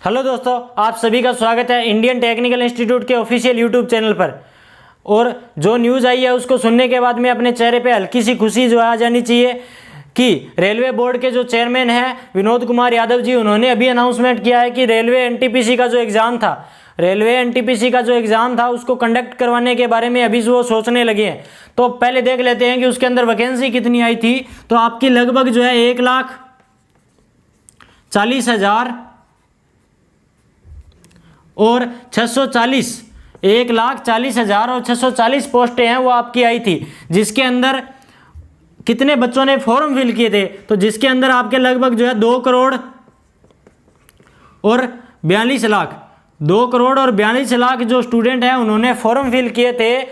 Hello दोस्तों, आप सभी का स्वागत है इंडियन टेक्निकल इंस्टीट्यूट के ऑफिशियल यूट्यूब चैनल पर। और जो न्यूज़ आई है उसको सुनने के बाद में अपने चेहरे पे हल्की सी खुशी जो आ जानी चाहिए कि रेलवे बोर्ड के जो चेयरमैन हैं विनोद कुमार यादव जी, उन्होंने अभी अनाउंसमेंट किया है कि रेलवे एनटीपीसी का जो एग्ज़ाम था उसको कंडक्ट करवाने के बारे में अभी वो सोचने लगे हैं। तो पहले देख लेते हैं कि उसके अंदर वैकेंसी कितनी आई थी। तो आपकी लगभग जो है 1,40,000 और 640 1,40,000 और 640 पोस्टें हैं वो आपकी आई थी, जिसके अंदर कितने बच्चों ने फॉर्म फिल किए थे। तो जिसके अंदर आपके लगभग जो है 2 करोड़ और 42 लाख जो स्टूडेंट हैं उन्होंने फॉर्म फिल किए थे,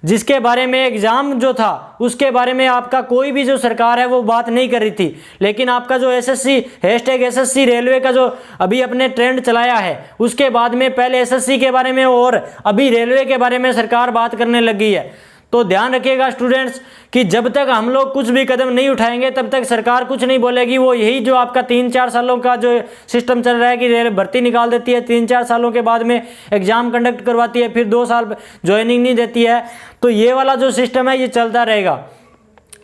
जिसके बारे में एग्जाम जो था उसके बारे में आपका कोई भी जो सरकार है वो बात नहीं कर रही थी। लेकिन आपका जो एसएससी #SSC रेलवे का जो अभी अपने ट्रेंड चलाया है, उसके बाद में पहले एसएससी के बारे में और अभी रेलवे के बारे में सरकार बात करने लगी है। तो ध्यान रखिएगा स्टूडेंट्स कि जब तक हम लोग कुछ भी कदम नहीं उठाएंगे तब तक सरकार कुछ नहीं बोलेगी। वो यही जो आपका 3-4 सालों का जो सिस्टम चल रहा है कि रेल भर्ती निकाल देती है, 3-4 सालों के बाद में एग्जाम कंडक्ट करवाती है, फिर 2 साल ज्वाइनिंग नहीं देती है। तो ये वाला जो सिस्टम है ये चलता रहेगा।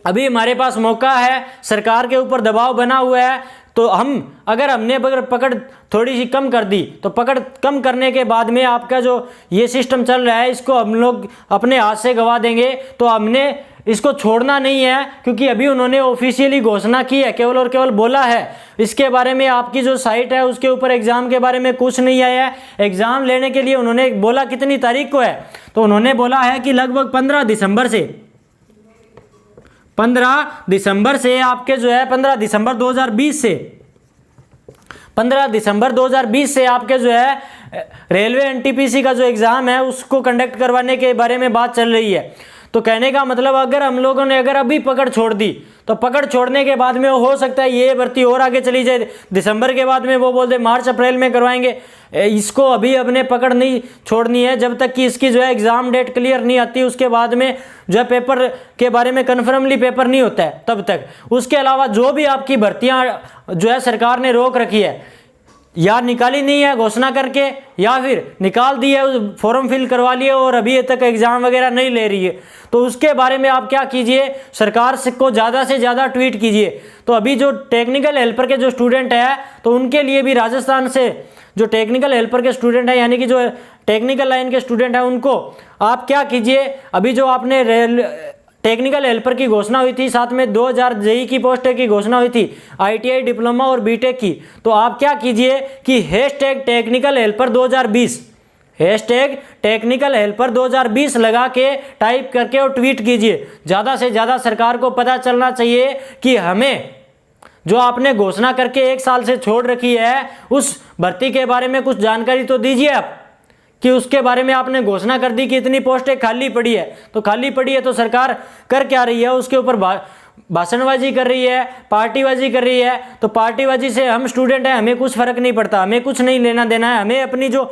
अभी हमारे पास मौका है, सरकार के ऊपर दबाव बना हुआ है। तो हमने पकड़ थोड़ी सी कम कर दी, तो पकड़ कम करने के बाद में आपका जो ये सिस्टम चल रहा है इसको हम लोग अपने हाथ से गवा देंगे। तो हमने इसको छोड़ना नहीं है, क्योंकि अभी उन्होंने ऑफिशियली घोषणा की है, केवल और केवल बोला है। इसके बारे में आपकी जो साइट है उसके ऊपर एग्जाम के बारे में कुछ नहीं आया है। एग्जाम लेने के लिए उन्होंने बोला कितनी तारीख को है, तो उन्होंने बोला है कि लगभग 15 दिसंबर से आपके जो है 15 दिसंबर 2020 से आपके जो है रेलवे एनटीपीसी का जो एग्जाम है उसको कंडक्ट करवाने के बारे में बात चल रही है। तो कहने का मतलब अगर हम लोगों ने अभी पकड़ छोड़ दी, तो पकड़ छोड़ने के बाद में हो सकता है ये भर्ती और आगे चली जाए। दिसंबर के बाद में वो बोलते मार्च अप्रैल में करवाएंगे। इसको अभी अपने पकड़ नहीं छोड़नी है जब तक कि इसकी जो है एग्जाम डेट क्लियर नहीं आती, उसके बाद में जो है पेपर के बारे में कन्फर्मली पेपर नहीं होता है तब तक। उसके अलावा जो भी आपकी भर्तियां जो है सरकार ने रोक रखी है, या निकाली नहीं है घोषणा करके, या फिर निकाल दी है फॉर्म फिल करवा लिए और अभी तक एग्जाम वगैरह नहीं ले रही है, तो उसके बारे में आप क्या कीजिए, सरकार को ज़्यादा से ज़्यादा ट्वीट कीजिए। तो अभी जो टेक्निकल हेल्पर के जो स्टूडेंट है, तो उनके लिए भी राजस्थान से जो टेक्निकल हेल्पर के स्टूडेंट है, यानी कि जो टेक्निकल लाइन के स्टूडेंट है, उनको आप क्या कीजिए, अभी जो आपने टेक्निकल हेल्पर की घोषणा हुई थी, साथ में 2000 जेई की पोस्ट की घोषणा हुई थी, आईटीआई डिप्लोमा और बीटेक की, तो आप क्या कीजिए कि #टेक्निकल हेल्पर 2020 लगा के टाइप करके और ट्वीट कीजिए। ज़्यादा से ज़्यादा सरकार को पता चलना चाहिए कि हमें जो आपने घोषणा करके 1 साल से छोड़ रखी है उस भर्ती के बारे में कुछ जानकारी तो दीजिए आप, कि उसके बारे में आपने घोषणा कर दी कि इतनी पोस्टें खाली पड़ी है। तो खाली पड़ी है तो सरकार कर क्या रही है, उसके ऊपर भाषणबाजी कर रही है, पार्टीबाजी कर रही है। तो पार्टीबाजी से हम स्टूडेंट हैं, हमें कुछ फर्क नहीं पड़ता, हमें कुछ नहीं लेना देना है। हमें अपनी जो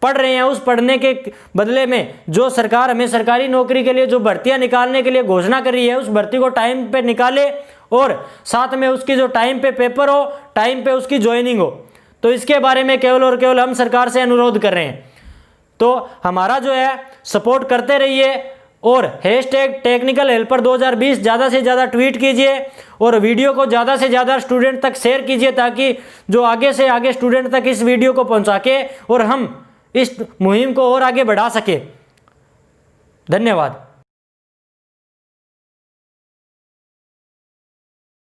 पढ़ रहे हैं उस पढ़ने के बदले में जो सरकार हमें सरकारी नौकरी के लिए जो भर्तियां निकालने के लिए घोषणा कर रही है, उस भर्ती को टाइम पे निकाले और साथ में उसकी जो टाइम पे पेपर हो, टाइम पे उसकी ज्वाइनिंग हो। तो इसके बारे में केवल और केवल हम सरकार से अनुरोध कर रहे हैं। तो हमारा जो है सपोर्ट करते रहिए और #टेक्निकल हेल्पर 2020 ज़्यादा से ज़्यादा ट्वीट कीजिए और वीडियो को ज़्यादा से ज़्यादा स्टूडेंट तक शेयर कीजिए, ताकि जो आगे से आगे स्टूडेंट तक इस वीडियो को पहुंचा के और हम इस मुहिम को और आगे बढ़ा सके। धन्यवाद।